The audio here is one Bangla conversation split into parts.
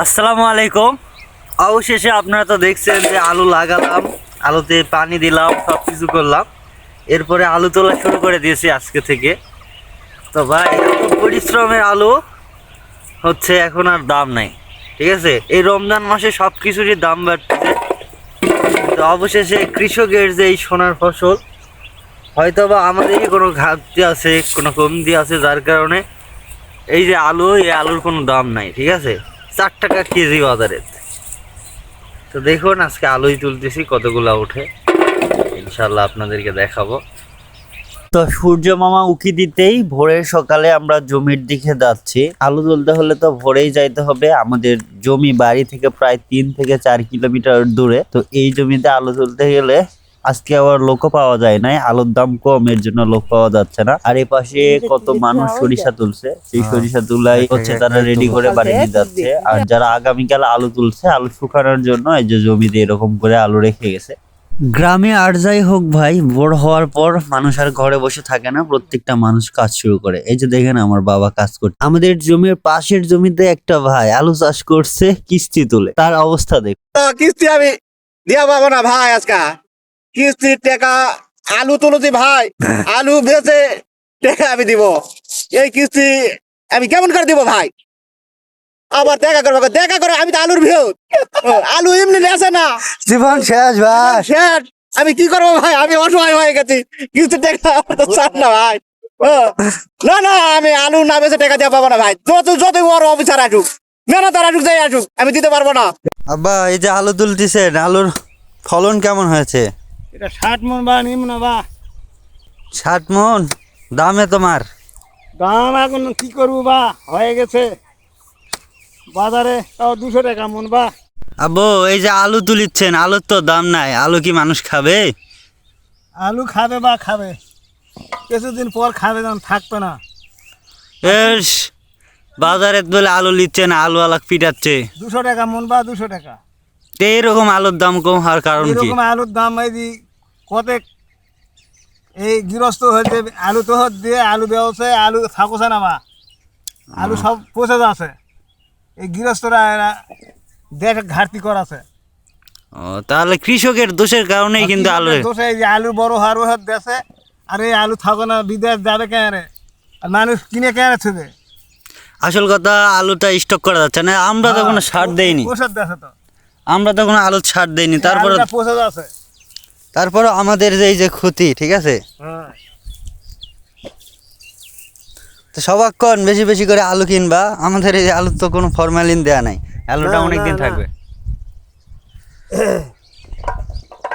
আসসালামু আলাইকুম। অবশেষে আপনারা তো দেখছেন যে আলু লাগালাম, আলুতে পানি দিলাম, সব কিছু করলাম, এরপরে আলু তোলা শুরু করে দিয়েছি আজকে থেকে। তো ভাই এত পরিশ্রমের আলু হচ্ছে এখন আর দাম নাই, ঠিক আছে। এই রমজান মাসে সব কিছুরই দাম বাড়তেছে। তো অবশেষে কৃষকের যে এই সোনার ফসল, হয়তো বা আমাদেরই কোনো ঘাটতি আছে, কোনো কমতি আছে, যার কারণে এই যে আলু, এই আলুর কোনো দাম নাই, ঠিক আছে। 4 টাকা কেজি বাজারে। তো দেখুন আজকে আলুই তুলতেছি, কতগুলা ওঠে ইনশাল্লাহ আপনাদেরকে দেখাবো। তো সূর্য মামা উকি দিতেই ভোরের সকালে আমরা জমির দিকে যাচ্ছি। আলু তুলতে হলে তো ভোরেই যাইতে হবে। আমাদের জমি বাড়ি থেকে প্রায় 3 থেকে 4 কিলোমিটার দূরে। তো এই জমিতে আলু তুলতে গেলে আজকে আবার লোকও পাওয়া যায় নাই, আলুর দাম কম, এর জন্য লোক পাওয়া যাচ্ছে না। আর এই পাশে কত মানুষ সরিষা তুলছে, সেই সরিষা তুলাই হচ্ছে তারা রেডি করে বাড়ি নিয়ে যাচ্ছে। আর যারা আগামীকাল আলু তুলছে, আলু শুকানোর জন্য এই যে জমিতে এরকম করে আলু রেখে গেছে। গ্রামে আর যাই হোক ভাই, ভোর হওয়ার পর মানুষ আর ঘরে বসে থাকে না, প্রত্যেকটা মানুষ কাজ শুরু করে। এই যে দেখেন আমার বাবা কাজ করছে। আমাদের জমির পাশের জমিতে একটা ভাই আলু চাষ করছে কিস্তি তুলে, তার অবস্থা দেখ। কিস্তি আমি দিয়া পাবো না ভাই, আজকা কিস্তির টাকা আলু তুলছি ভাই, আলু বেচে টাকা আমি দিব। এই কিস্তি আমি কেমন করে দিব ভাই? আবার দেখা করবো, দেখা করে আমি তো আলুর ভিউ, আলু এমনি নেছে না, জীবন শেষ ভাই। শেষ। আমি কি করবো ভাই? আমি অসহায় হয়ে গেছি, কিস্তির টাকা আমার তো চান না ভাই। না না, আমি আলু না বেচে টাকা দেওয়া পাবো না ভাই। যত বড় অফিসার আসুক, মেহনতার আসুক, যাই আসুক, আমি দিতে পারবো না। আব্বা এই যে আলু তুলতেছেন, আলুর ফলন কেমন হয়েছে? এটা 60 মন বা নিম্ন বা 60 মন দামে তোমার? দাম এখন কি করবো বা, হয়ে গেছে বাজারে তাও 200 টাকা মন বা। আব্বু এই যে আলু তুলিচ্ছেন, আলুর তো দাম নাই, আলু কি মানুষ খাবে? আলু খাবে বা খাবে, কিছুদিন পর খাবে, যখন থাকবে না। এস বাজারে বলে আলু লিচ্ছে না, আলু আলাক পিটাচ্ছে। 200 টাকা মন বা 200 টাকা। তো এইরকম আলুর দাম কম হওয়ার কারণ কি? এরকম আলুর দাম এই যে কতেক এই গৃহস্থ হয়েছে, আলু তো দিয়ে আলু ব্যবসায় আলু থাকছে না বা, আলু সব পচে যাচ্ছে। এই গৃহস্থরা এরা দেশ ঘাটতি করাছে। ও তাহলে কৃষকের দোষের কারণেই কিন্তু আলু। দোষে এই যে আলু বড় হার দেশে, আর এই আলু থাকো না, বিদেশ যাবে কেন, আর মানুষ কিনে কেন ছুবে। আসল কথা আলুটা স্টক করা যাচ্ছে না, আমরা তো কোনো সার দেইনি, ওষুধ দেশে তো আমরা তো কোনো আলুর সার দেইনি। তারপরে পচে যাচ্ছে। তারপরে আমাদের এই যে ক্ষতি, ঠিক আছে। হ্যাঁ, তো সবাক্ষণ বেশি বেশি করে আলু কিনবা। আমাদের এই আলুর তো কোনো ফরমালিন দেয়া নাই, আলুটা না, অনেক দিন না, থাকবে।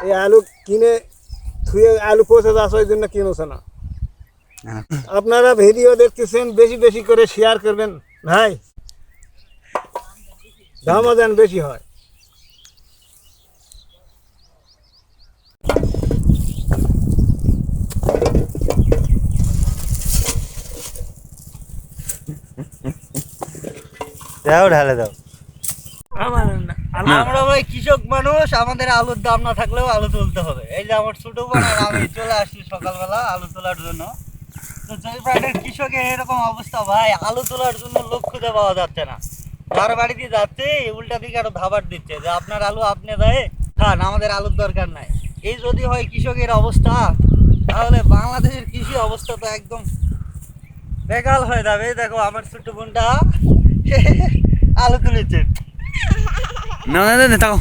এই আলু কিনে থুয়ে আলু পচে যাচ্ছে, ওই জন্য কিনছে না। আপনারা ভিডিও দেখতেছেন, বেশি বেশি করে শেয়ার করবেন ভাই, দামও যেন বেশি হয়। দাও ঢালে দাও। আমার আমরা ভাই কৃষক মানুষ, আমাদের আলুর দাম না থাকলেও আলু তুলতে হবে। এই যে আমার ছোট বোন আর আমি চলে আসছি সকালবেলা আলু তোলার জন্য। তো জয়প্রাটের কৃষকের এরকম অবস্থা ভাই, আলু তোলার জন্য লোক খুঁজে পাওয়া যাচ্ছে না। তার বাড়িতে যাচ্ছে, উল্টা দিকে আরো ধাবার দিচ্ছে যে আপনার আলু আপনি দেয় খান, আমাদের আলুর দরকার নাই। এই যদি হয় কৃষকের অবস্থা, তাহলে বাংলাদেশের কৃষি অবস্থা তো একদম বেকাল হয়ে যাবে। দেখো আমার ছোট বোনটা আলু তুলেছে। না না না, তাও